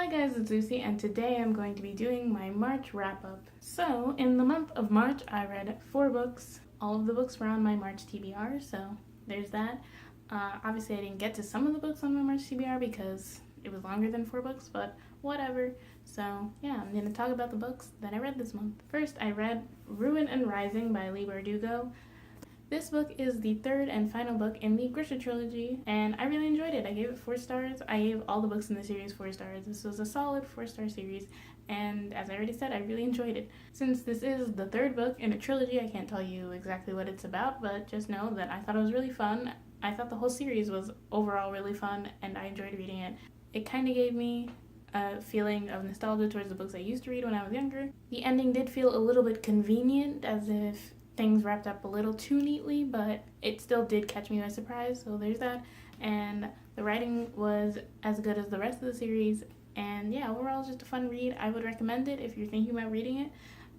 Hi guys, it's Lucy, and today I'm going to be doing my March wrap-up. So, in the month of March, I read 4 books. All of the books were on my March TBR, so there's that. Obviously, I didn't get to some of the books on my March TBR because it was longer than 4 books, but whatever. So, yeah, I'm going to talk about the books that I read this month. First, I read Ruin and Rising by Leigh Bardugo. This book is the 3rd and final book in the Grisha trilogy, and I really enjoyed it. I gave it 4 stars. I gave all the books in the series 4 stars. This was a solid 4-star series, and as I already said, I really enjoyed it. Since this is the 3rd book in a trilogy, I can't tell you exactly what it's about, but just know that I thought it was really fun. I thought the whole series was overall really fun, and I enjoyed reading it. It kind of gave me a feeling of nostalgia towards the books I used to read when I was younger. The ending did feel a little bit convenient, as if things wrapped up a little too neatly, but it still did catch me by surprise, so there's that. And the writing was as good as the rest of the series, and yeah, overall just a fun read. I would recommend it if you're thinking about reading it.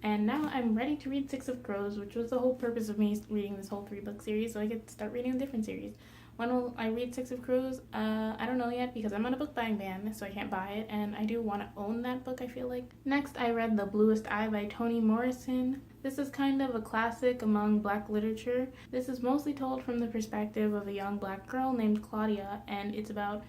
And now I'm ready to read 6 of Crows, which was the whole purpose of me reading this whole 3-book series, so I could start reading a different series. When will I read 6 of Crows? I don't know yet because I'm on a book buying ban, so I can't buy it, and I do want to own that book, I feel like. Next, I read The Bluest by Toni Morrison. This is kind of a classic among Black literature. This is mostly told from the perspective of a young Black girl named Claudia, and it's about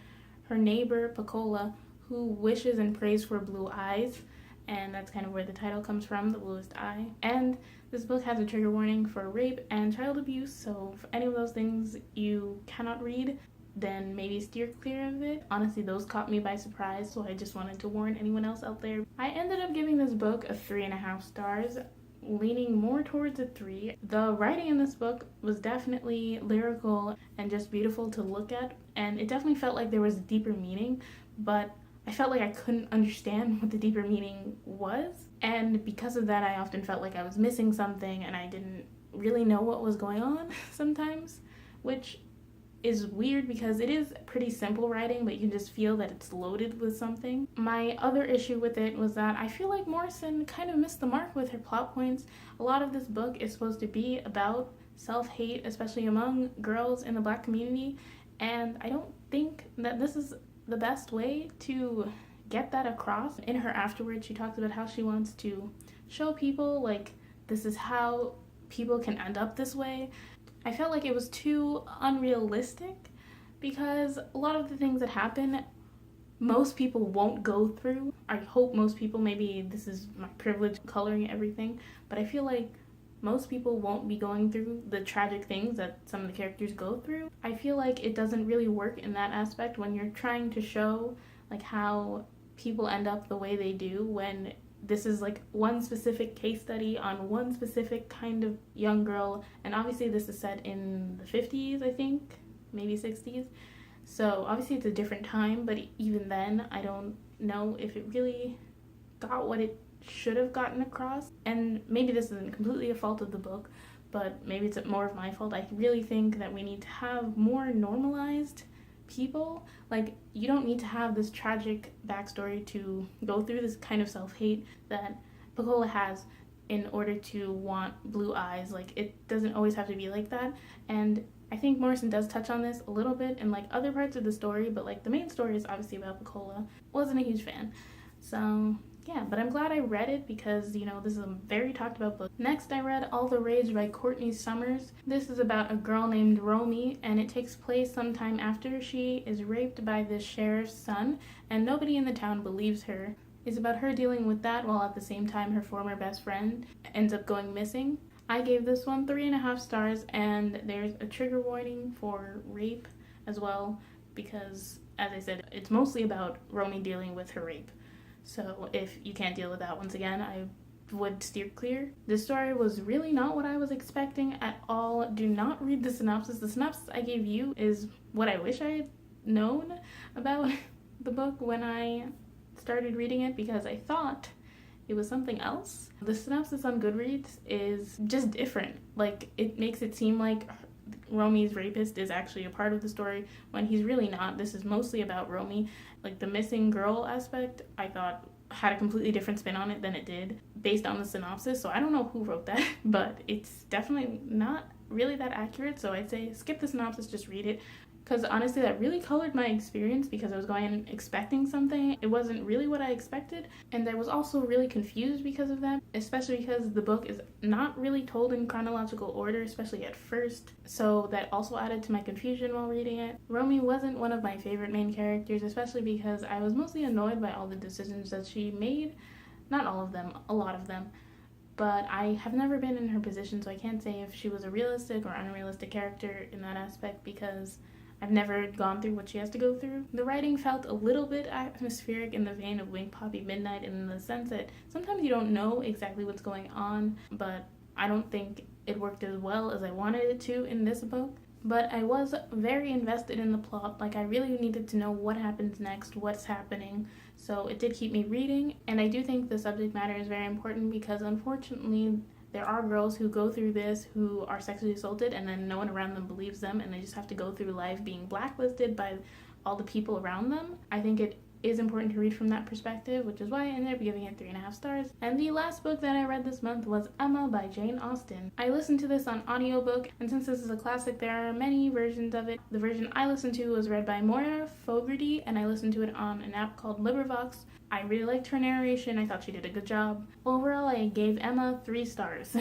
her neighbor, Pecola, who wishes and prays for blue eyes, and that's kind of where the title comes from, The Bluest Eye. And this book has a trigger warning for rape and child abuse, so if any of those things you cannot read, then maybe steer clear of it. Honestly, those caught me by surprise, so I just wanted to warn anyone else out there. I ended up giving this book a 3.5 stars, leaning more towards a 3. The writing in this book was definitely lyrical and just beautiful to look at, and it definitely felt like there was a deeper meaning, but I felt like I couldn't understand what the deeper meaning was, and because of that I often felt like I was missing something and I didn't really know what was going on sometimes, which is weird because it is pretty simple writing, but you can just feel that it's loaded with something. My other issue with it was that I feel like Morrison kind of missed the mark with her plot points. A lot of this book is supposed to be about self-hate, especially among girls in the Black community, and I don't think that this is the best way to get that across. In her afterwards, she talks about how she wants to show people, like, this is how people can end up this way. I felt like it was too unrealistic because a lot of the things that happen, most people won't go through. I hope most people, maybe this is my privilege coloring everything, but I feel like most people won't be going through the tragic things that some of the characters go through. I feel like it doesn't really work in that aspect when you're trying to show like how people end up the way they do, when this is like one specific case study on one specific kind of young girl, and obviously this is set in the 50s, I think, maybe 60s. So obviously it's a different time, but even then I don't know if it really got what it should have gotten across. And maybe this isn't completely a fault of the book, but maybe it's more of my fault. I really think that we need to have more normalized people. Like, you don't need to have this tragic backstory to go through this kind of self-hate that Pecola has in order to want blue eyes. Like, it doesn't always have to be like that. And I think Morrison does touch on this a little bit in like other parts of the story, but like the main story is obviously about Pecola. Wasn't a huge fan. So yeah, but I'm glad I read it because, you know, this is a very talked about book. Next, I read All the Rage by Courtney Summers. This is about a girl named Romy, and it takes place sometime after she is raped by the sheriff's son, and nobody in the town believes her. It's about her dealing with that while at the same time her former best friend ends up going missing. I gave this one 3.5 stars, and there's a trigger warning for rape as well because, as I said, it's mostly about Romy dealing with her rape. So if you can't deal with that, once again, I would steer clear. This story was really not what I was expecting at all. Do not read the synopsis. The synopsis I gave you is what I wish I had known about the book when I started reading it, because I thought it was something else. The synopsis on Goodreads is just different. Like, it makes it seem like Romy's rapist is actually a part of the story when he's really not. This is mostly about Romy. Like, the missing girl aspect, I thought had a completely different spin on it than it did based on the synopsis. So I don't know who wrote that, but it's definitely not really that accurate. So I'd say skip the synopsis, just read it. because honestly that really colored my experience because I was going in expecting something. It wasn't really what I expected, and I was also really confused because of that, especially because the book is not really told in chronological order, especially at first, so that also added to my confusion while reading it. Romy wasn't one of my favorite main characters, especially because I was mostly annoyed by all the decisions that she made. Not all of them, a lot of them. But I have never been in her position, so I can't say if she was a realistic or unrealistic character in that aspect because I've never gone through what she has to go through. The writing felt a little bit atmospheric in the vein of Wink Poppy Midnight, in the sense that sometimes you don't know exactly what's going on, but I don't think it worked as well as I wanted it to in this book. But I was very invested in the plot. Like, I really needed to know what happens next, what's happening. So it did keep me reading. And I do think the subject matter is very important because, unfortunately, there are girls who go through this who are sexually assaulted and then no one around them believes them, and they just have to go through life being blacklisted by all the people around them. I think it is important to read from that perspective, which is why I ended up giving it 3.5 stars. And the last book that I read this month was Emma by Jane Austen. I listened to this on audiobook, and since this is a classic, there are many versions of it. The version I listened to was read by Moira Fogarty, and I listened to it on an app called LibriVox. I really liked her narration. I thought she did a good job. Overall, I gave Emma 3 stars.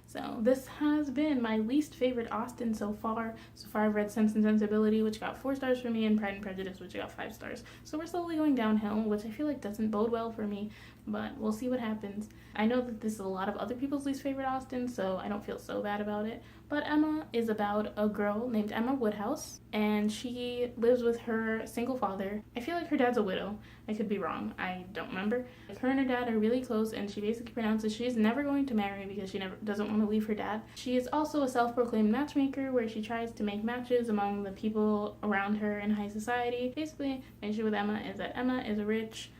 So this has been my least favorite Austen so far. So far I've read Sense and Sensibility, which got 4 stars for me, and Pride and Prejudice, which got 5 stars. So we're slowly going downhill, which I feel like doesn't bode well for me, but we'll see what happens. I know that this is a lot of other people's least favorite Austen, so I don't feel so bad about it. But Emma is about a girl named Emma Woodhouse, and she lives with her single father. I feel like her dad's a widow. I could be wrong. I don't remember. Her and her dad are really close, and she basically pronounces she's never going to marry because she never doesn't want to leave her dad. She is also a self-proclaimed matchmaker where she tries to make matches among the people around her in high society. Basically, the issue with Emma is that Emma is a rich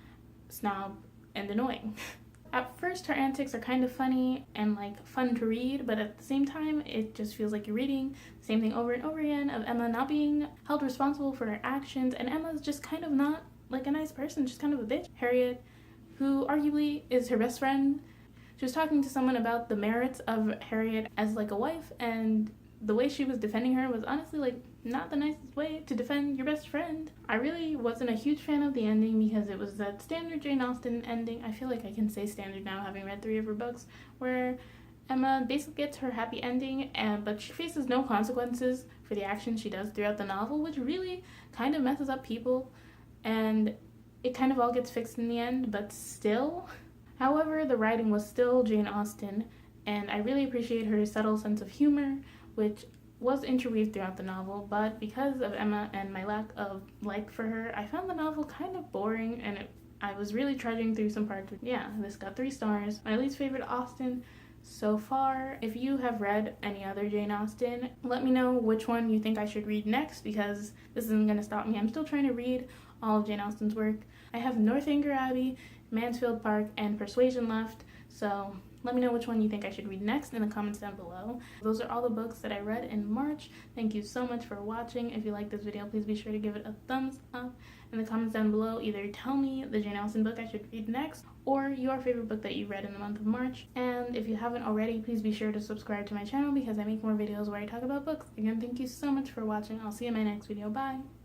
snob and annoying. At first, her antics are kind of funny and like fun to read, but at the same time, it just feels like you're reading the same thing over and over again of Emma not being held responsible for her actions, and Emma's just kind of not like a nice person, just kind of a bitch. Harriet, who arguably is her best friend, she was talking to someone about the merits of Harriet as like a wife, and the way she was defending her was honestly like not the nicest way to defend your best friend. I really wasn't a huge fan of the ending because it was that standard Jane Austen ending. I feel like I can say standard now having read 3 of her books, where Emma basically gets her happy ending, but she faces no consequences for the actions she does throughout the novel, which really kind of messes up people, and it kind of all gets fixed in the end, but still. However, the writing was still Jane Austen, and I really appreciate her subtle sense of humor, which was interweaved throughout the novel, but because of Emma and my lack of like for her, I found the novel kind of boring, and I was really trudging through some parts. Yeah, this got 3 stars. My least favorite Austen so far. If you have read any other Jane Austen, let me know which one you think I should read next, because this isn't going to stop me. I'm still trying to read all of Jane Austen's work. I have Northanger Abbey, Mansfield Park, and Persuasion left, so let me know which one you think I should read next in the comments down below. Those are all the books that I read in March. Thank you so much for watching. If you like this video, please be sure to give it a thumbs up. In the comments down below, either tell me the Jane Austen book I should read next, or your favorite book that you read in the month of March. And if you haven't already, please be sure to subscribe to my channel because I make more videos where I talk about books. Again, thank you so much for watching. I'll see you in my next video. Bye!